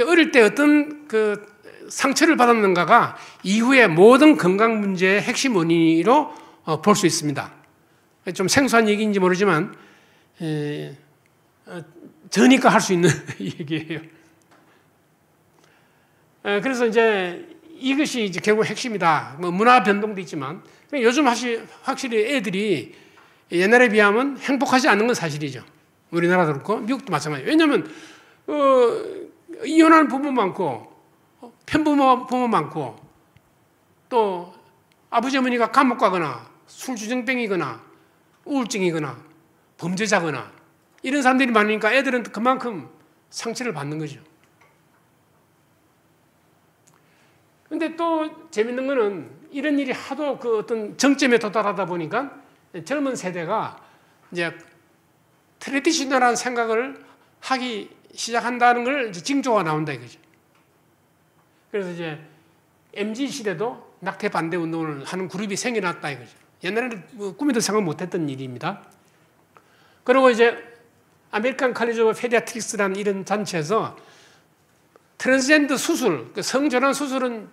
어릴 때 어떤 그 상처를 받았는가가 이후에 모든 건강 문제의 핵심 원인으로 볼 수 있습니다. 좀 생소한 얘기인지 모르지만 저니까 할 수 있는 얘기예요. 그래서 이제 이것이 이제 결국 핵심이다. 문화 변동도 있지만 요즘 확실히 애들이 옛날에 비하면 행복하지 않는 건 사실이죠. 우리나라도 그렇고 미국도 마찬가지예요. 왜냐하면 이혼하는 부모 많고 편부모 많고, 또 아버지 어머니가 감옥 가거나 술주정병이거나 우울증이거나 범죄자거나 이런 사람들이 많으니까 애들은 그만큼 상처를 받는 거죠. 근데 또 재밌는 거는 이런 일이 하도 그 어떤 정점에 도달하다 보니까 젊은 세대가 이제 트레디셔널한 생각을 하기 시작한다는 걸 이제 징조가 나온다 이거죠. 그래서 이제 MZ 시대도 낙태 반대 운동을 하는 그룹이 생겨났다 이거죠. 옛날에는 꿈에도 생각 못했던 일입니다. 그리고 이제 아메리칸 칼리지 오브 페디아트릭스라는 이런 단체에서 트랜스젠더 수술, 성전환 수술은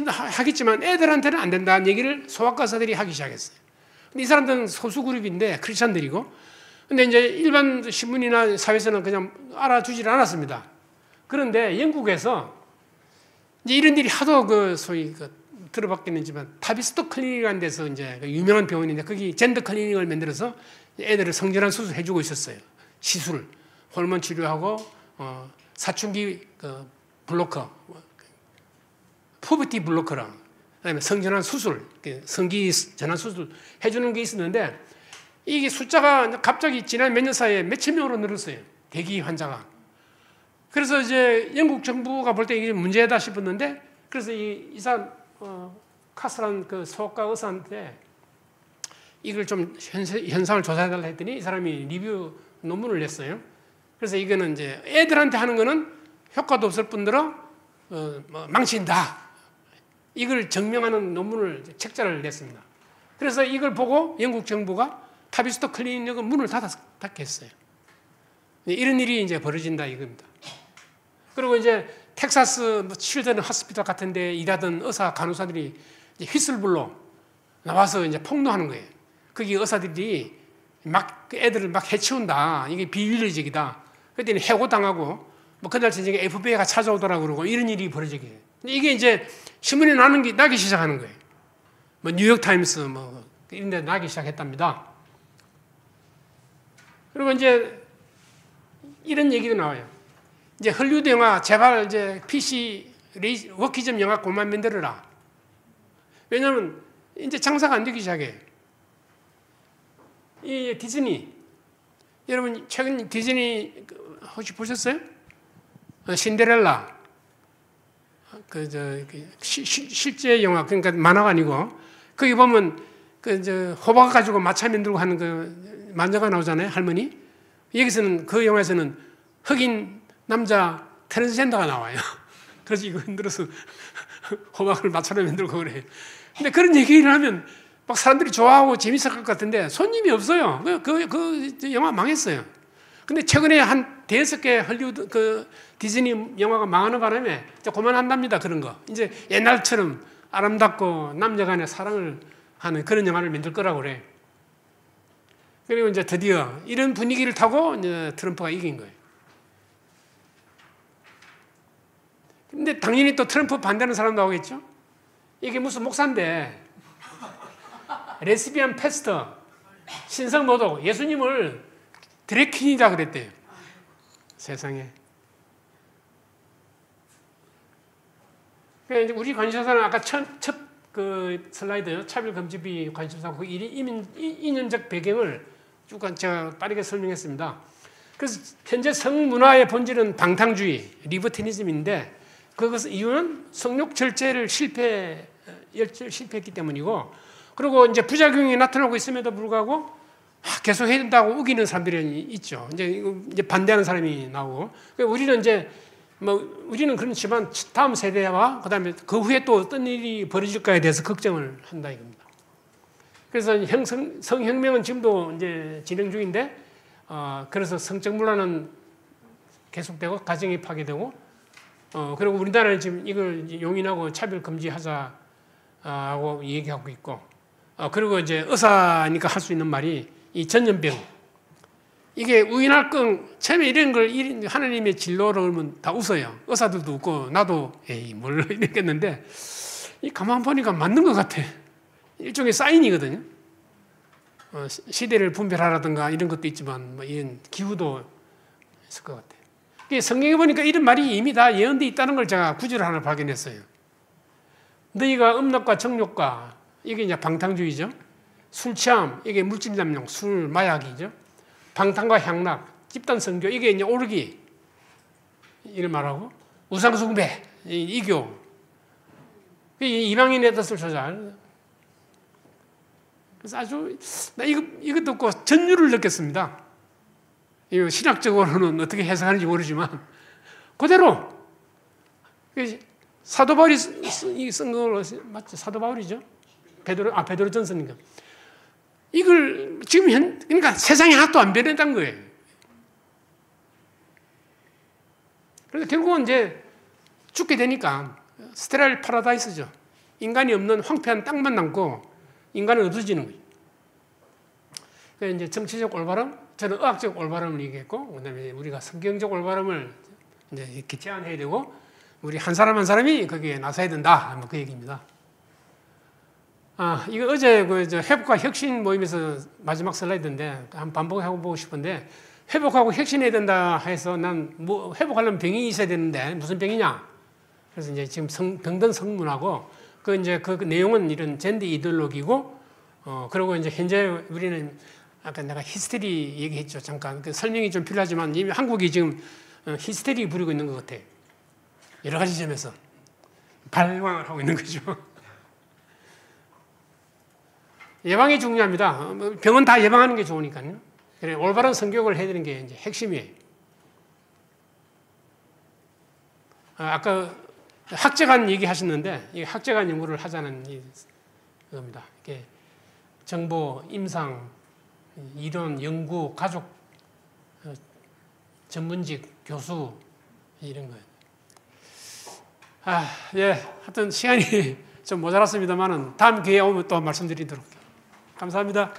하겠지만 애들한테는 안 된다는 얘기를 소아과사들이 하기 시작했어요. 근데 이 사람들은 소수 그룹인데 크리스찬들이고, 근데 이제 일반 신문이나 사회에서는 그냥 알아주질 않았습니다. 그런데 영국에서 이제 이런 일이 하도 소위 들어봤겠는지만 타비스토 클리닉이라는 데서 이제 유명한 병원인데 거기 젠더 클리닉을 만들어서 애들을 성전환 수술 해주고 있었어요. 시술, 호르몬 치료하고 사춘기 블로커, 푸버티 블로커랑 그다음에 성전환 수술, 성기 전환 수술 해주는 게 있었는데, 이게 숫자가 갑자기 지난 몇 년 사이에 몇천 명으로 늘었어요. 대기 환자가. 그래서 이제 영국 정부가 볼 때 이게 문제다 싶었는데, 그래서 이 사람, 카스란 그 소아과 의사한테 이걸 좀 현상을 조사해달라 했더니 이 사람이 리뷰 논문을 냈어요. 그래서 이거는 이제 애들한테 하는 거는 효과도 없을 뿐더러 망친다. 이걸 증명하는 논문을 책자를 냈습니다. 그래서 이걸 보고 영국 정부가 타비스토 클리닉은 문을 닫게 했어요. 이런 일이 이제 벌어진다 이겁니다. 그리고 이제 텍사스 칠드런 호스피탈 같은 데 일하던 의사 간호사들이 이제 휘슬블로 나와서 이제 폭로하는 거예요. 거기 의사들이 막 애들을 막 해치운다. 이게 비윤리적이다. 그랬더니 해고당하고 뭐 그날 저녁에 FBI가 찾아오더라고 그러고 이런 일이 벌어지게 해요. 이게 이제 신문에 나기 시작하는 거예요. 뭐 뉴욕타임스 뭐 이런 데 나기 시작했답니다. 그리고 이제 이런 얘기도 나와요. 이제 헐리우드 영화 제발 이제 PC 워키즘 영화 그만 만들어라. 왜냐하면 이제 장사가 안 되기 시작해요. 이 디즈니 여러분 최근 디즈니 혹시 보셨어요? 신데렐라 실제 영화 그러니까 만화가 아니고 거기 보면 호박 가지고 마차 만들고 하는 그 만화가 나오잖아요. 할머니 여기서는 그 영화에서는 흑인 남자 트랜스젠더가 나와요. 그래서 이거 흔들어서 호박을 마차로 만들고 그래요. 근데 그런 얘기를 하면 막 사람들이 좋아하고 재밌을 것 같은데 손님이 없어요. 그 영화 망했어요. 근데 최근에 한 5개 헐리우드 디즈니 영화가 망하는 바람에 이제 그만한답니다. 그런 거. 이제 옛날처럼 아름답고 남녀 간의 사랑을 하는 그런 영화를 만들 거라고 그래. 그리고 이제 드디어 이런 분위기를 타고 이제 트럼프가 이긴 거예요. 근데 당연히 또 트럼프 반대하는 사람 나오겠죠? 이게 무슨 목사인데 레스비안 패스터 신성 모독 예수님을 드래퀸이라 그랬대요. 세상에. 그러니까 우리 관심사는 아까 첫 슬라이드 차별금지비 관심사 그 이념적 배경을 쭉 제가 빠르게 설명했습니다. 그래서 현재 성문화의 본질은 방탕주의, 리버티니즘인데 그것의 이유는 성욕 절제를 실패했기 때문이고, 그리고 이제 부작용이 나타나고 있음에도 불구하고 계속 해야 된다고 우기는 사람들이 있죠. 이제 반대하는 사람이 나오고, 우리는 그렇지만 다음 세대와 그다음에 그 후에 또 어떤 일이 벌어질까에 대해서 걱정을 한다 이겁니다. 그래서 성혁명은 지금도 이제 진행 중인데, 그래서 성적 문화는 계속되고 가정이 파괴되고, 그리고 우리나라는 지금 이걸 용인하고 차별 금지하자 하고 얘기하고 있고, 그리고 이제 의사니까 할 수 있는 말이 이 전염병. 이게 우인할건 처음에 이런 걸 하나님의 진로로 하면 다 웃어요. 의사들도 웃고 나도 에이 뭘 이랬겠는데 가만 보니까 맞는 것 같아. 일종의 사인이거든요. 시대를 분별하라든가 이런 것도 있지만 뭐 이런 기후도 있을 것 같아요. 성경에 보니까 이런 말이 이미 다 예언되어 있다는 걸 제가 구절을 하나 발견했어요. 너희가 음란과 정욕과 이게 이제 방탕주의죠. 술 취함 이게 물질 남용, 술 마약이죠. 방탕과 향락, 집단 선교 이게 이제 오르기 이런 말하고 우상 숭배, 이교, 이방인의 뜻을 조절. 그래서 아주 나 이거 듣고 전율을 느꼈습니다. 이거 신학적으로는 어떻게 해석하는지 모르지만 그대로 사도 바울이 쓴 걸로 맞죠? 사도 바울이죠? 베드로 전서니까. 이걸 지금 그러니까 세상이 하나도 안 변했다는 거예요. 그래서 결국은 이제 죽게 되니까 스테라일 파라다이스죠. 인간이 없는 황폐한 땅만 남고 인간은 없어지는 거예요. 그래서 이제 정치적 올바름, 저는 의학적 올바름을 얘기했고, 그다음에 우리가 성경적 올바름을 이제 이렇게 제안해야 되고, 우리 한 사람 한 사람이 거기에 나서야 된다. 뭐 그 얘기입니다. 이거 어제 회복과 혁신 모임에서 마지막 슬라이드인데 한번 반복하고 보고 싶은데, 회복하고 혁신해야 된다 해서 난 뭐 회복하려면 병이 있어야 되는데 무슨 병이냐? 그래서 이제 지금 병든 성문하고 그 내용은 이런 젠더 이데올로기고, 그리고 이제 현재 우리는 아까 내가 히스테리 얘기했죠. 잠깐. 그 설명이 좀 필요하지만 이미 한국이 지금 히스테리 부리고 있는 것 같아요. 여러 가지 점에서. 발광을 하고 있는 거죠. 예방이 중요합니다. 병은 다 예방하는 게 좋으니까요. 그래, 올바른 성교육을 해야 되는 게 이제 핵심이에요. 아까 학제간 얘기하셨는데, 이 학제간 연구를 하자는 겁니다. 이게 정보, 임상, 이론, 연구, 가족, 전문직, 교수, 이런 거예요. 예. 하여튼 시간이 좀 모자랐습니다만은 다음 기회에 오면 또 말씀드리도록. 감사합니다.